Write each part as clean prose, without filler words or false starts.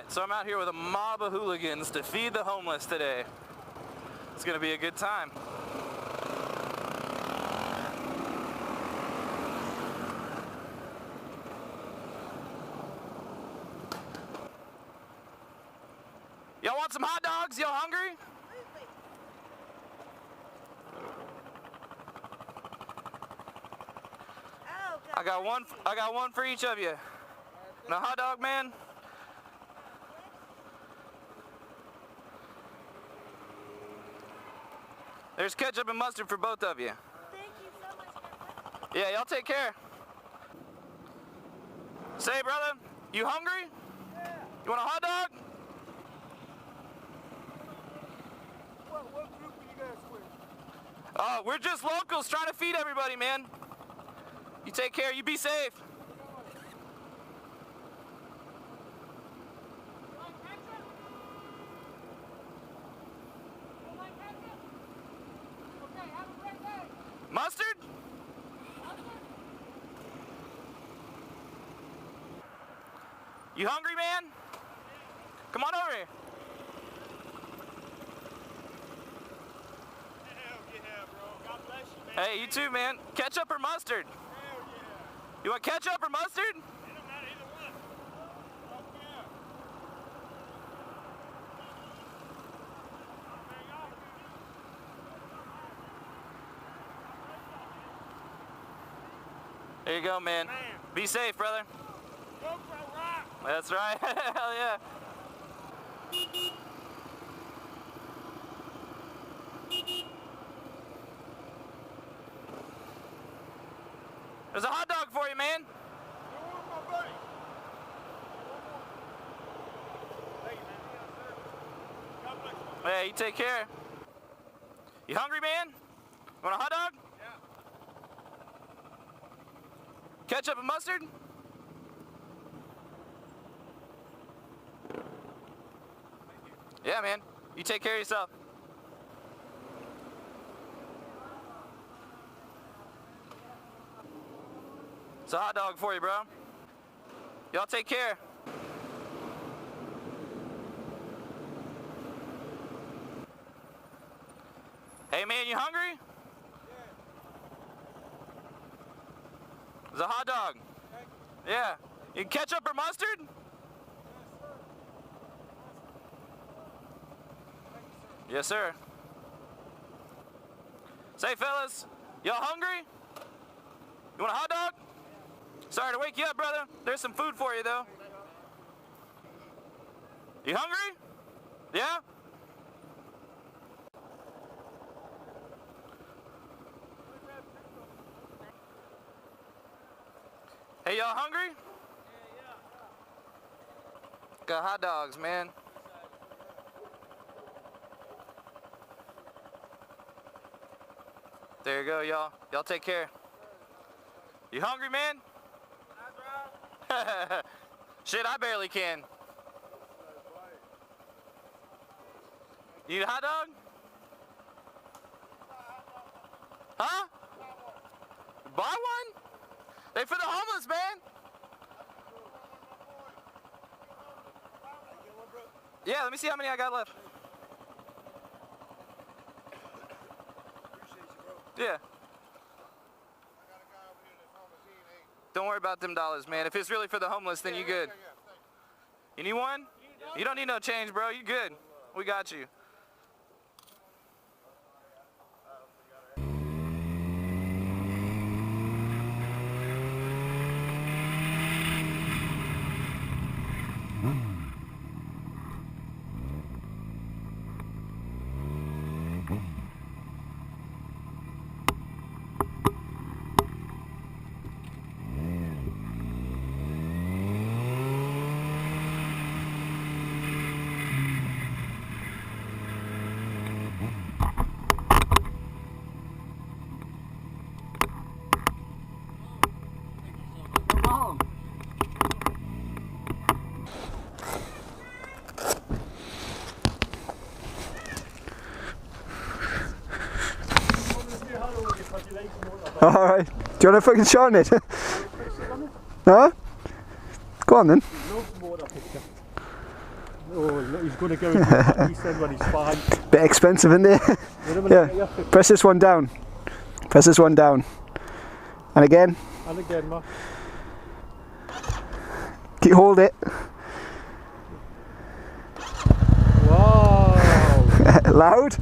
Alright, so I'm out here with a mob of hooligans to feed the homeless today. It's gonna be a good time. Y'all want some hot dogs? Y'all hungry? I got one for each of you. And a hot dog, man. There's ketchup and mustard for both of you. Thank you so much. Yeah, y'all take care. Say, brother, you hungry? Yeah. You want a hot dog? What group are you guys with? Oh, we're just locals trying to feed everybody, man. You take care, you be safe. Mustard? You hungry, man? Come on over here. Hell yeah, bro. God bless you, man. Hey, you too, man. Ketchup or mustard? Hell yeah. You want ketchup or mustard? It don't matter either one. Fuck yeah. There you go, man. Be safe, brother. Go for a rock. That's right. Hell yeah. There's a hot dog for you, man. My buddy. Thank you, man. God bless you. Hey, you take care. You hungry, man? Want a hot dog? Yeah. Ketchup and mustard? Yeah, man. You take care of yourself. It's a hot dog for you, bro. Y'all take care. Hey, man, you hungry? There's a hot dog. Yeah. You ketchup or mustard? Yes, sir. Say, fellas, y'all hungry? You want a hot dog? Sorry to wake you up, brother. There's some food for you, though. You hungry? Yeah? Hey, y'all hungry? Got hot dogs, man. There you go, y'all. Y'all take care. You hungry, man? Shit, I barely can. You need a hot dog? Huh? Buy one? They for the homeless, man. Yeah, let me see how many I got left. Yeah. Don't worry about them dollars, man. If it's really for the homeless, then you good. You need one? You don't need no change, bro. You good. We got you. Alright. Do you want to fucking shine it? Huh? Go on then. Oh, look, he's going to go into the he said when he's fine. Bit expensive, isn't it? Yeah. Press this one down. Press this one down. And again. And again, Mark. Hold it. Wow. Loud.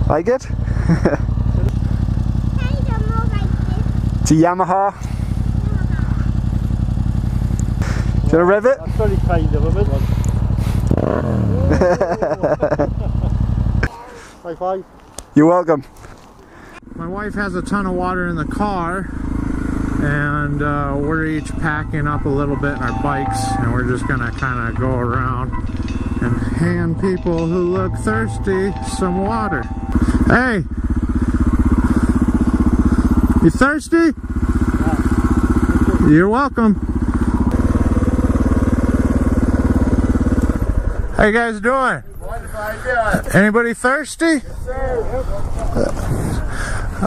Like it? It's a Yamaha. Do you want to rev it? That's very kind of him, isn't it? High five. You're welcome. My wife has a ton of water in the car, and we're each packing up a little bit in our bikes, and we're just gonna kind of go around and hand people who look thirsty some water. Hey, you thirsty? You're welcome. How you guys doing? Anybody thirsty?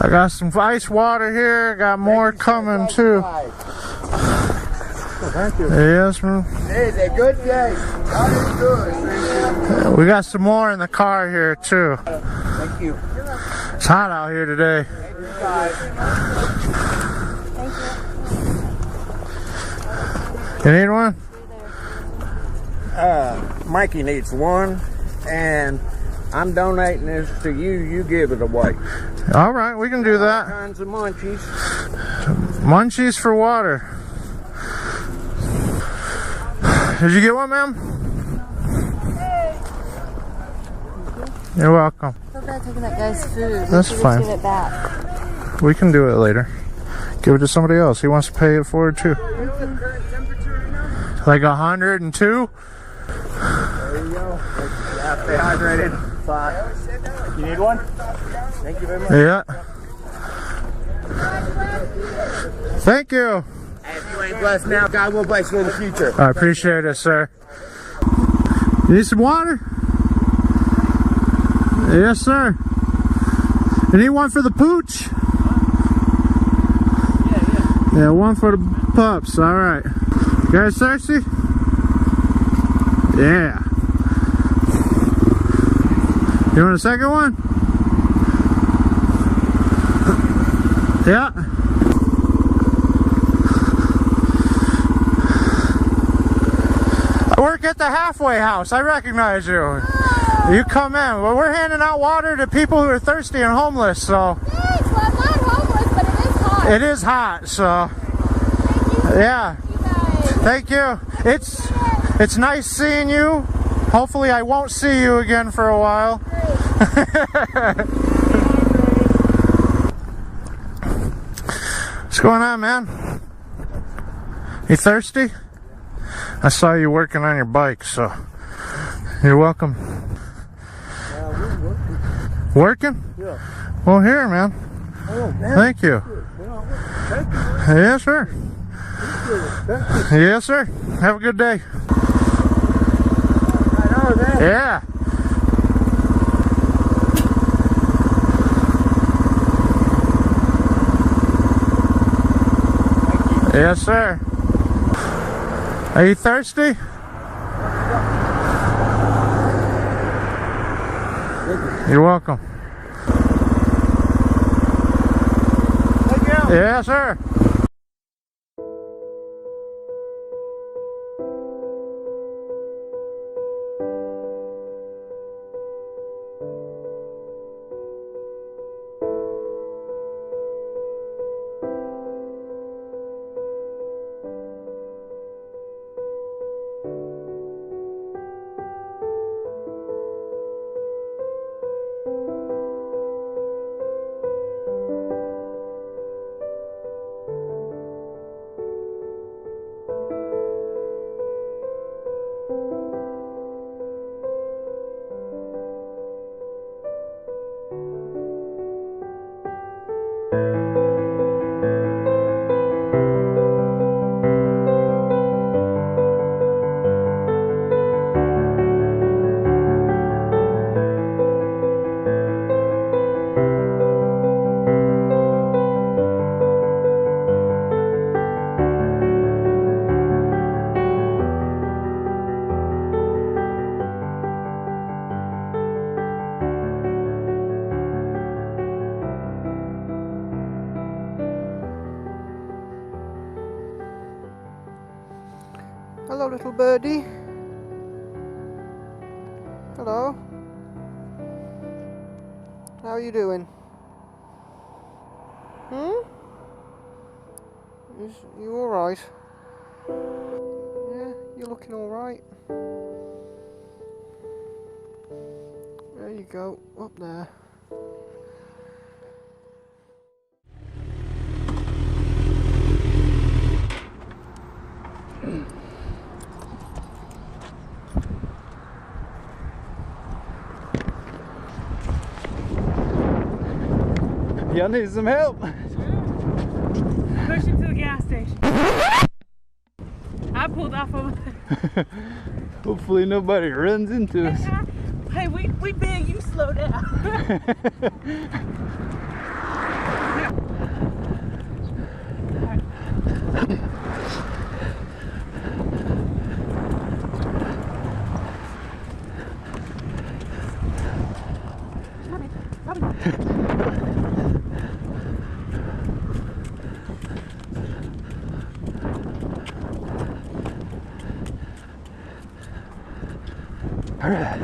I got some ice water here. Got more coming too. Thank you. Yes, man. It's a good day. God is good. We got some more in the car here too. Thank you. It's hot out here today. You need one? Mikey needs one, and I'm donating this to you. You give it away. All right, we can do that. Kinds of munchies. Munchies for water. Did you get one, ma'am? You're welcome. I feel bad taking that guy's food. That's We should fine. Just give it back. We can do it later. Give it to somebody else. He wants to pay it forward too. Like 102? There you go. Stay hydrated. Bye. You need one? Thank you very much. Yeah. Thank you. If you ain't blessed now, God will bless you in the future. I appreciate it, sir. You need some water? Yes, sir. You need one for the pooch? Yeah, one for the pups. All right. You guys thirsty? Yeah. You want a second one? Yeah. I work at the halfway house. I recognize you. You come in. Well, we're handing out water to people who are thirsty and homeless, so. Thanks. Well, I'm not homeless, but it is hot. It is hot, so. Yeah. Thank you. It's nice seeing you. Hopefully I won't see you again for a while. What's going on, man? You thirsty? I saw you working on your bike, so you're welcome. Working? Yeah. Well, here, man. Oh, man. Thank you. Thank you. Yes, sir. Yes, sir. Have a good day. I know that. Yeah. Yes, sir. Are you thirsty? You're welcome. Thank you. Yes, sir. little birdie. Hello. How are you doing? You alright? Yeah, you're looking alright. There you go, up there. You need some help? Push him to the gas station. I pulled off over there. Hopefully nobody runs into us. Hey, we beg you slow down. All right.